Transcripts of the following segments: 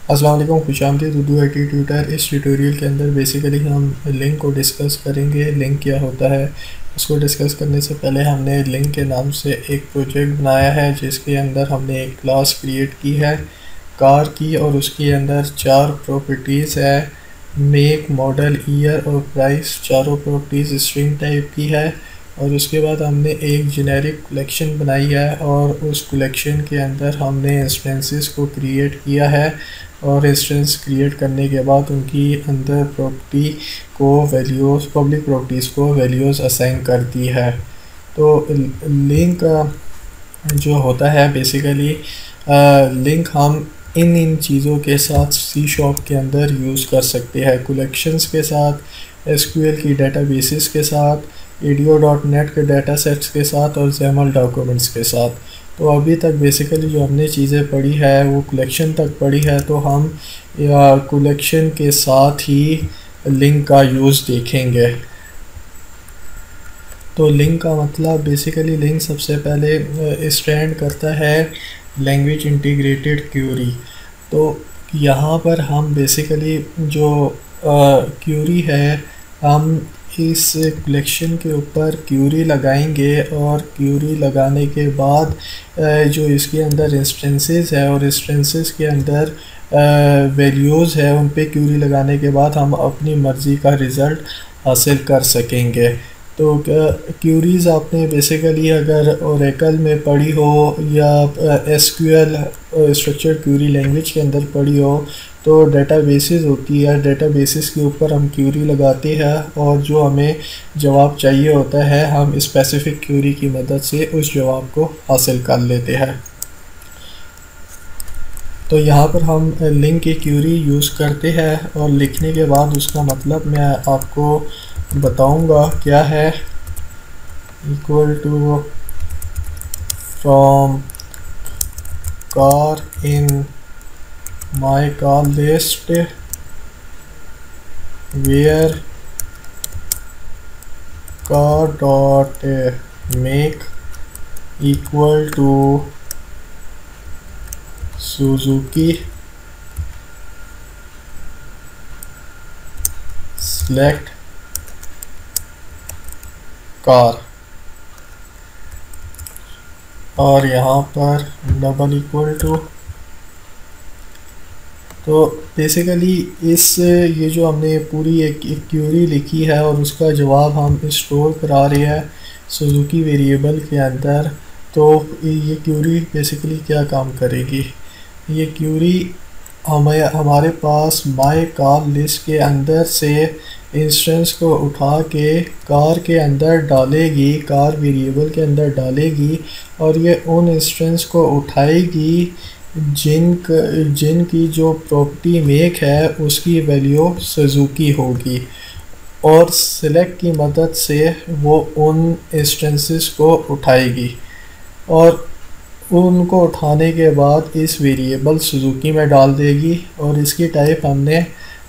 अस्सलाम वालेकुम, खुशामदीद Urdu IT tutor. इस ट्यूटोरियल के अंदर बेसिकली हम लिंक को डिस्कस करेंगे। लिंक क्या होता है उसको डिस्कस करने से पहले हमने लिंक के नाम से एक प्रोजेक्ट बनाया है जिसके अंदर हमने एक क्लास क्रिएट की है कार की, और उसके अंदर 4 प्रॉपर्टीज़ है, मेक, मॉडल, ईयर और प्राइस। चारों प्रॉपर्टीज़ स्ट्रिंग टाइप की है। और उसके बाद हमने एक जेनेरिक कलेक्शन बनाई है और उस कलेक्शन के अंदर हमने इंस्टेंसेस को क्रिएट किया है, और इंस्टेंस क्रिएट करने के बाद उनकी अंदर प्रॉपर्टी को वैल्यूज़, पब्लिक प्रॉपर्टीज़ को वैल्यूज़ असाइन कर दी है। तो लिंक जो होता है बेसिकली लिंक हम इन चीज़ों के साथ सी शॉप के अंदर यूज़ कर सकते हैं, कलेक्शंस के साथ, SQL की डेटाबेसेस के साथ, ADO.NET के डाटा सेट्स के साथ और XAML डॉक्यूमेंट्स के साथ। तो अभी तक बेसिकली जो हमने चीज़ें पढ़ी है वो कलेक्शन तक पढ़ी है, तो हम कलेक्शन के साथ ही लिंक का यूज़ देखेंगे। तो लिंक का मतलब बेसिकली लिंक सबसे पहले स्टैंड करता है लैंग्वेज इंटीग्रेटेड क्यूरी। तो यहाँ पर हम बेसिकली जो क्यूरी है, हम इस कलेक्शन के ऊपर क्यूरी लगाएंगे, और क्यूरी लगाने के बाद जो इसके अंदर इंस्टेंसेस है और इंस्टेंसेस के अंदर वैल्यूज़ है, उन पे क्यूरी लगाने के बाद हम अपनी मर्ज़ी का रिज़ल्ट हासिल कर सकेंगे। तो क्यूरीज़ आपने बेसिकली अगर ओरेकल में पढ़ी हो या SQL स्ट्रक्चर्ड क्यूरी लैंग्वेज के अंदर पढ़ी हो, तो डेटाबेसेस होती है, डेटाबेसेस के ऊपर हम क्यूरी लगाते हैं और जो हमें जवाब चाहिए होता है हम स्पेसिफिक क्यूरी की मदद से उस जवाब को हासिल कर लेते हैं। तो यहाँ पर हम लिंक की क्यूरी यूज़ करते हैं, और लिखने के बाद उसका मतलब मैं आपको बताऊंगा क्या है। Equal to from car in my car list where car dot make equal to Suzuki select car, और यहाँ पर डबल इक्वल टू। तो बेसिकली ये जो हमने पूरी एक क्यूरी लिखी है और उसका जवाब हम स्टोर करा रहे हैं सुजुकी वेरिएबल के अंदर। तो ये क्यूरी बेसिकली क्या काम करेगी, ये क्यूरी हमारे पास माई कार लिस्ट के अंदर से इंस्टेंस को उठा के कार के अंदर डालेगी, कार वेरिएबल के अंदर डालेगी, और ये उन इंस्टेंस को उठाएगी जिनकी जो प्रॉपर्टी मेक है उसकी वैल्यू सुजुकी होगी, और सिलेक्ट की मदद से वो उन इंस्टेंसेस को उठाएगी, और उनको उठाने के बाद इस वेरिएबल सुजुकी में डाल देगी। और इसकी टाइप हमने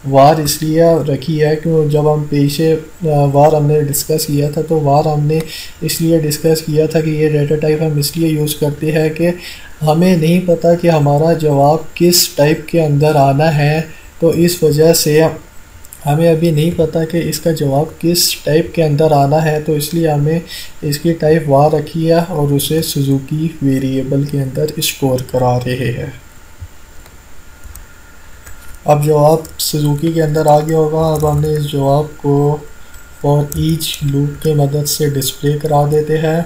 वार इसलिए रखी है कि जब हम पीछे वार हमने डिस्कस किया था, तो वार हमने इसलिए डिस्कस किया था कि ये डेटा टाइप हम इसलिए यूज़ करते हैं कि हमें नहीं पता कि हमारा जवाब किस टाइप के अंदर आना है। तो इस वजह से हमें अभी नहीं पता कि इसका जवाब किस टाइप के अंदर आना है, तो इसलिए हमें इसकी टाइप वार रखी है और उसे सुजुकी वेरिएबल के अंदर स्टोर करा रहे हैं। अब जवाब सुजुकी के अंदर आ गया होगा। अब हमने इस जवाब को फॉर ईच लूप की मदद से डिस्प्ले करा देते हैं,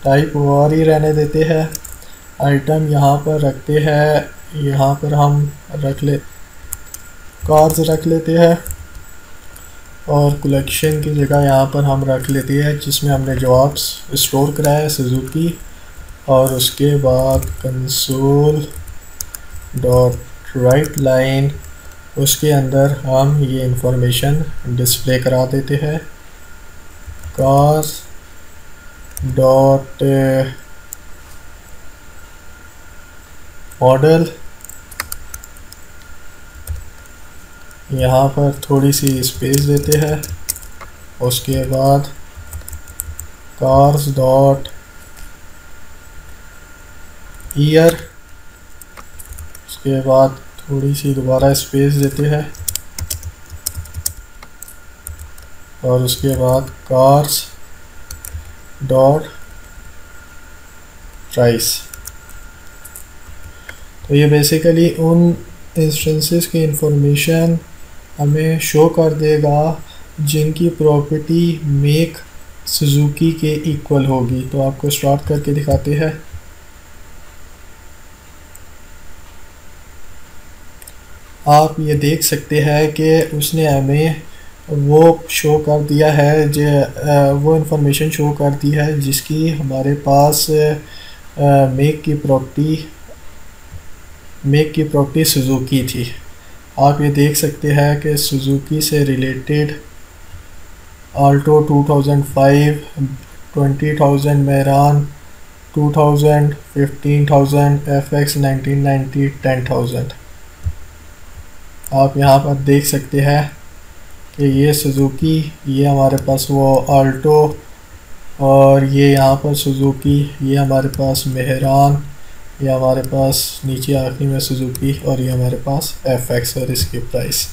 टाइप वार ही रहने देते हैं, आइटम यहाँ पर रखते हैं, यहाँ पर हम कार्स रख लेते हैं, और कलेक्शन की जगह यहाँ पर हम रख लेते हैं जिसमें हमने जवाब स्टोर कराया है सुजुकी, और उसके बाद कंसोल डॉट राइट लाइन उसके अंदर हम ये इंफॉर्मेशन डिस्प्ले करा देते हैं, कार्स डॉट मॉडल, यहाँ पर थोड़ी सी स्पेस देते हैं, उसके बाद कार्स डॉट ईयर, उसके बाद थोड़ी सी दोबारा स्पेस देते हैं और उसके बाद कार्स डॉट प्राइस। तो ये बेसिकली उन इंस्टेंसेस की इंफॉर्मेशन हमें शो कर देगा जिनकी प्रॉपर्टी मेक सुजुकी के इक्वल होगी। तो आपको स्टार्ट करके दिखाते हैं। आप ये देख सकते हैं कि उसने हमें वो शो कर दिया है जो वो इंफॉर्मेशन शो कर दी है जिसकी हमारे पास मेक की प्रॉपर्टी सुजुकी थी। आप ये देख सकते हैं कि सुजुकी से रिलेटेड आल्टो 2005, 20,000 मेरान 2000, 15,000, FX 1990, 10,000। आप यहाँ पर देख सकते हैं कि ये सुजुकी, ये हमारे पास वो आल्टो, और ये यहाँ पर सुजुकी, ये हमारे पास मेहरान, ये हमारे पास नीचे आखिरी में सुजुकी, और ये हमारे पास FX और इसकी प्राइस।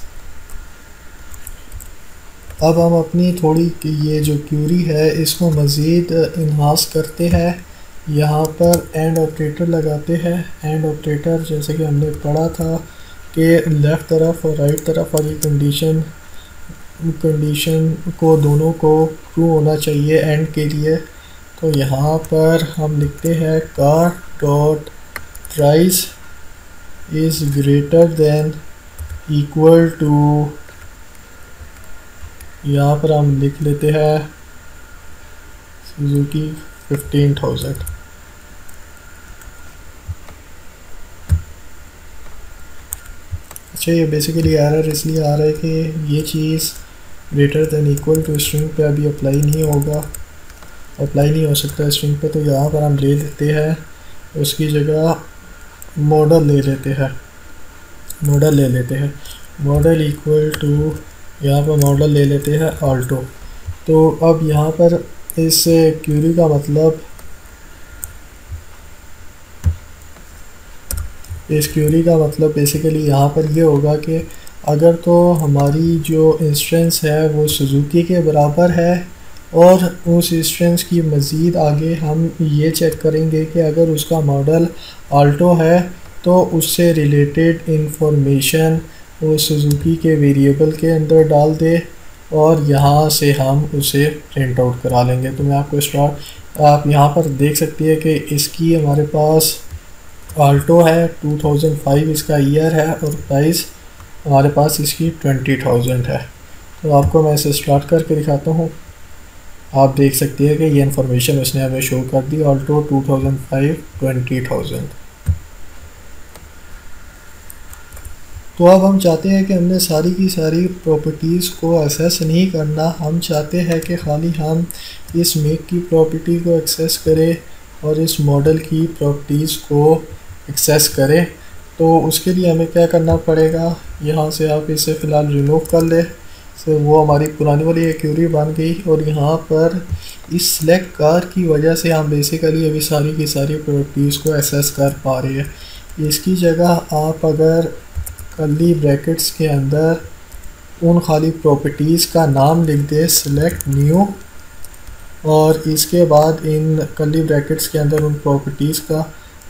अब हम अपनी थोड़ी ये जो क्यूरी है इसको मज़ीद इन्हांस करते हैं। यहाँ पर एंड ऑपरेटर लगाते हैं। एंड ऑपरेटर जैसे कि हमने पढ़ा था कि लेफ़्ट तरफ और राइट तरफ वाली कंडीशन को दोनों को ट्रू होना चाहिए एंड के लिए। तो यहाँ पर हम लिखते हैं car dot price is greater than equal to, यहाँ पर हम लिख लेते हैं सुजुकी 15,000। अच्छा, ये बेसिकली एरर इसलिए आ रहा है कि ये चीज़ greater than equal to string पे अभी अप्लाई नहीं हो सकता स्ट्रिंग पे। तो यहाँ पर हम ले लेते हैं उसकी जगह मॉडल ले लेते हैं। मॉडल इक्वल टू, यहाँ पर मॉडल ले लेते हैं आल्टो। तो अब यहाँ पर इस क्यूरी का मतलब बेसिकली यहाँ पर ये होगा कि अगर तो हमारी जो इंस्टेंस है वो सुजुकी के बराबर है, और उस इंस्टेंस की मज़ीद आगे हम ये चेक करेंगे कि अगर उसका मॉडल आल्टो है तो उससे रिलेटेड इंफॉर्मेशन वो सुजुकी के वेरिएबल के अंदर डाल दे, और यहाँ से हम उसे प्रिंट आउट करा लेंगे। तो मैं आपको आप यहाँ पर देख सकती है कि इसकी हमारे पास आल्टो है, 2005 इसका ईयर है, और प्राइस हमारे पास इसकी 20,000 है। तो आपको मैं इसे स्टार्ट करके दिखाता हूँ। आप देख सकती है कि ये इन्फॉर्मेशन उसने हमें शो कर दी, आल्टो 2005 20,000। तो अब हम चाहते हैं कि हमने सारी की सारी प्रॉपर्टीज़ को एक्सेस नहीं करना। हम चाहते हैं कि खाली हम इस मेक की प्रॉपर्टी को एक्सेस करें और इस मॉडल की प्रॉपर्टीज़ को एक्सेस करें। तो उसके लिए हमें क्या करना पड़ेगा, यहाँ से आप इसे फ़िलहाल रिमूव कर ले। तो वो हमारी पुरानी वाली एक क्यूरी बन गई, और यहाँ पर इस सिलेक्ट कार की वजह से हम बेसिकली अभी सारी की सारी प्रॉपर्टीज़ को एक्सेस कर पा रहे हैं। इसकी जगह आप अगर कर्ली ब्रैकेट्स के अंदर उन खाली प्रॉपर्टीज़ का नाम लिख दे, सिलेक्ट न्यू, और इसके बाद इन कर्ली ब्रैकेट्स के अंदर उन प्रॉपर्टीज़ का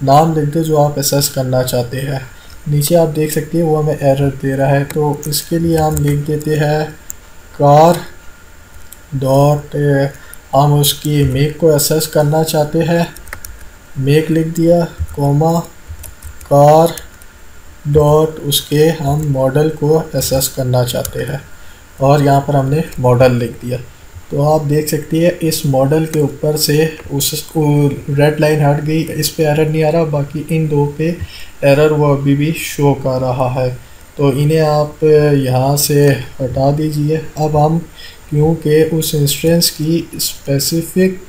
नाम लिख दे जो आप एक्सेस करना चाहते हैं। नीचे आप देख सकते हैं वो हमें एरर दे रहा है। तो इसके लिए हम लिख देते हैं कार डॉट, हम उसकी मेक को एक्सेस करना चाहते हैं, मेक लिख दिया, कॉमा कार डॉट उसके हम मॉडल को एक्सेस करना चाहते हैं, और यहाँ पर हमने मॉडल लिख दिया। तो आप देख सकती है इस मॉडल के ऊपर से उस रेड लाइन हट गई, इस पे एरर नहीं आ रहा, बाकी इन दो पे एरर वो अभी भी शो कर रहा है। तो इन्हें आप यहाँ से हटा दीजिए। अब हम क्योंकि उस इंस्टेंस की स्पेसिफिक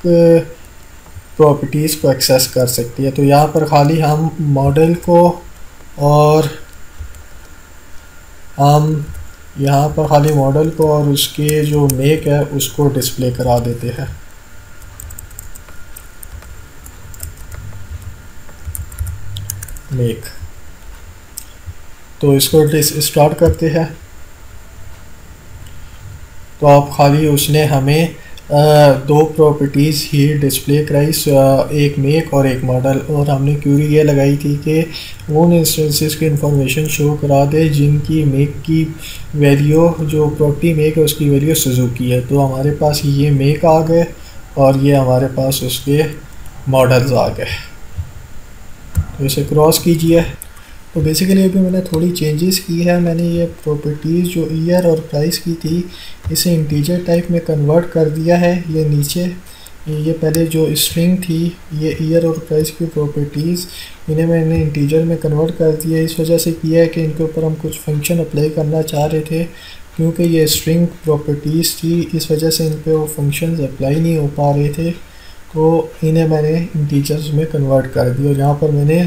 प्रॉपर्टीज़ को एक्सेस कर सकती है, तो यहाँ पर खाली हम मॉडल को, और हम यहाँ पर खाली मॉडल को और उसके जो मेक है उसको डिस्प्ले करा देते हैं। मेक तो इसको स्टार्ट करते हैं। तो आप खाली उसने हमें दो प्रॉपर्टीज़ ही डिस्प्ले कराई, एक मेक और एक मॉडल, और हमने क्यूरी ये लगाई थी कि उन इंस्टेंसेस की इंफॉर्मेशन शो करा दे जिनकी मेक की वैल्यू, जो प्रॉपर्टी मेक है उसकी वैल्यू सुजुकी है। तो हमारे पास ये मेक आ गए और ये हमारे पास उसके मॉडल्स आ गए। तो इसे क्रॉस कीजिए। तो बेसिकली अभी मैंने थोड़ी चेंजेस की है। मैंने ये प्रॉपर्टीज़ जो ईयर और प्राइस की थी इसे इंटीजर टाइप में कन्वर्ट कर दिया है। ये नीचे ये पहले जो स्ट्रिंग थी ये ईयर और प्राइस की प्रॉपर्टीज़, इन्हें मैंने इंटीजर में कन्वर्ट कर दिया। इस वजह से किया है कि इनके ऊपर हम कुछ फंक्शन अप्लाई करना चाह रहे थे, क्योंकि ये स्ट्रिंग प्रॉपर्टीज़ थी इस वजह से इन पर वो फंक्शंस अप्लाई नहीं हो पा रहे थे। तो इन्हें मैंने इंटीजर्स में कन्वर्ट कर दिया और यहाँ पर मैंने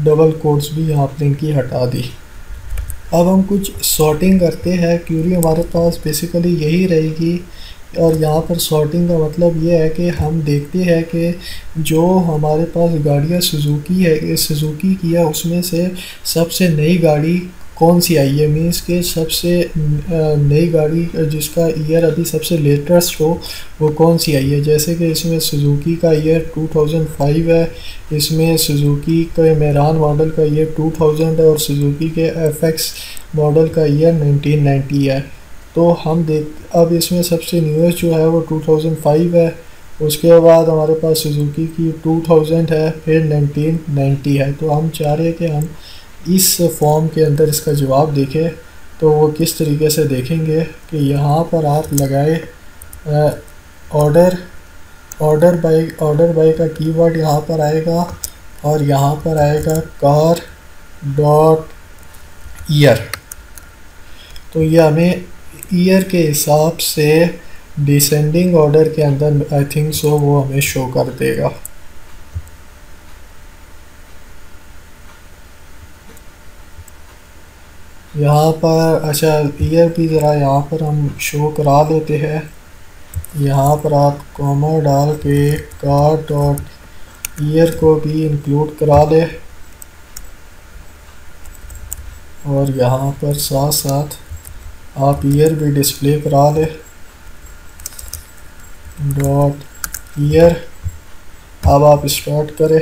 डबल कोट्स भी यहाँ पर इनकी हटा दी। अब हम कुछ सॉर्टिंग करते हैं। क्यूरी हमारे पास बेसिकली यही रहेगी और यहाँ पर सॉर्टिंग का मतलब ये है कि हम देखते हैं कि जो हमारे पास गाड़ियाँ सुजुकी है, सुजुकी की है, उसमें से सबसे नई गाड़ी कौन सी आई है, मीन्स के सबसे नई गाड़ी जिसका ईयर अभी सबसे लेटेस्ट हो वो कौन सी आई है। जैसे कि इसमें सुजुकी का ईयर 2005 है, इसमें सुजुकी के मेरान मॉडल का ईयर 2000 है और सुजुकी के FX मॉडल का ईयर 1990 है। तो हम अब इसमें सबसे न्यूएस्ट जो है वो 2005 है, उसके बाद हमारे पास सुजुकी की 2000 है, फिर 1990 है। तो हम चाह रहे हैं कि हम इस फॉर्म के अंदर इसका जवाब देखें। तो वो किस तरीके से देखेंगे कि यहाँ पर आप लगाए ऑर्डर बाय का कीवर्ड यहाँ पर आएगा और यहाँ पर आएगा कार डॉट ईयर। तो ये हमें ईयर के हिसाब से डिसेंडिंग ऑर्डर के अंदर आई थिंक सो वो हमें शो कर देगा। यहाँ पर अच्छा ईयर भी ज़रा यहाँ पर हम शो करा लेते हैं। यहाँ पर आप कॉमा डाल के कार डॉट ईयर को भी इंक्लूड करा ले और यहाँ पर साथ साथ आप ईयर भी डिस्प्ले करा ले डॉट ईयर। अब आप स्टार्ट करें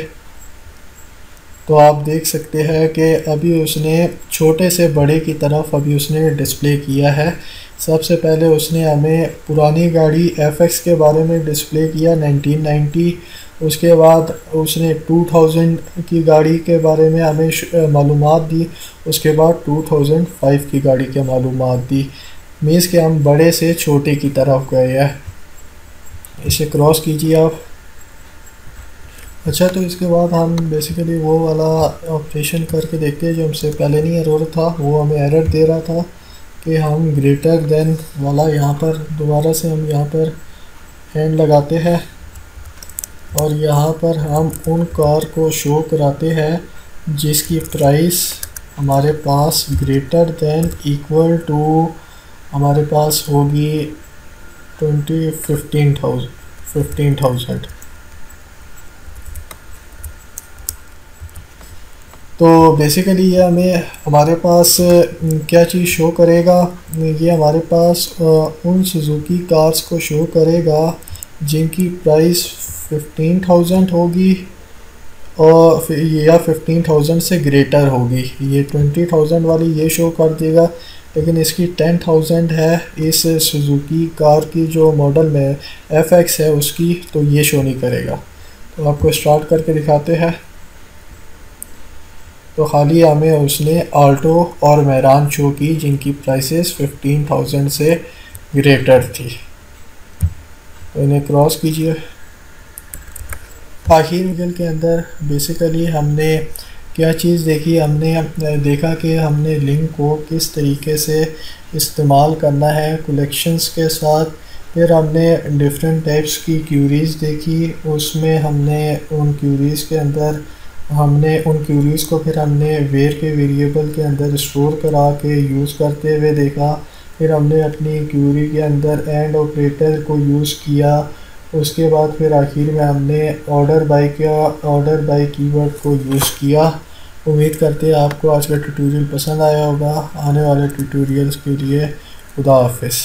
तो आप देख सकते हैं कि अभी उसने छोटे से बड़े की तरफ अभी उसने डिस्प्ले किया है। सबसे पहले उसने हमें पुरानी गाड़ी FX के बारे में डिस्प्ले किया 1990, उसके बाद उसने 2000 की गाड़ी के बारे में हमें मालूमात दी, उसके बाद 2005 की गाड़ी के मालूमात दी। मीन्स कि हम बड़े से छोटे की तरफ गए हैं। इसे क्रॉस कीजिए आप। अच्छा, तो इसके बाद हम बेसिकली वो वाला ऑपरेशन करके देखते हैं जो हमसे पहले नहीं एरर था, वो हमें एरर दे रहा था कि हम ग्रेटर देन वाला यहाँ पर दोबारा से हम यहाँ पर एंड लगाते हैं और यहाँ पर हम उन कार को शो कराते हैं जिसकी प्राइस हमारे पास ग्रेटर देन इक्वल टू हमारे पास होगी 15,000। तो बेसिकली ये हमारे पास क्या चीज़ शो करेगा, ये हमारे पास उन सुजुकी कार्स को शो करेगा जिनकी प्राइस 15,000 होगी और या 15,000 से ग्रेटर होगी। ये 20,000 वाली ये शो कर देगा, लेकिन इसकी 10,000 है इस सुजुकी कार की जो मॉडल में FX है उसकी, तो ये शो नहीं करेगा। तो आपको स्टार्ट करके दिखाते हैं। तो खाली हमें उसने आल्टो और मेरान शो की जिनकी प्राइसेस 15,000 से ग्रेटर थी। तो इन्हें क्रॉस कीजिए। आखिर वीडियो के अंदर बेसिकली हमने क्या चीज़ देखी, हमने देखा कि हमने लिंक को किस तरीके से इस्तेमाल करना है कलेक्शंस के साथ। फिर हमने डिफरेंट टाइप्स की क्यूरीज़ देखी, उसमें हमने उन क्यूरीज़ के अंदर उन क्यूरीज़ को फिर हमने वेयर के वेरिएबल के अंदर स्टोर करा के यूज़ करते हुए देखा। फिर हमने अपनी क्यूरी के अंदर एंड ऑपरेटर को यूज़ किया। उसके बाद फिर आखिर में हमने ऑर्डर बाय कीवर्ड को यूज़ किया उम्मीद करते हैं आपको आज का ट्यूटोरियल पसंद आया होगा। आने वाले ट्यूटोरियल्स के लिए खुदा हाफिज़।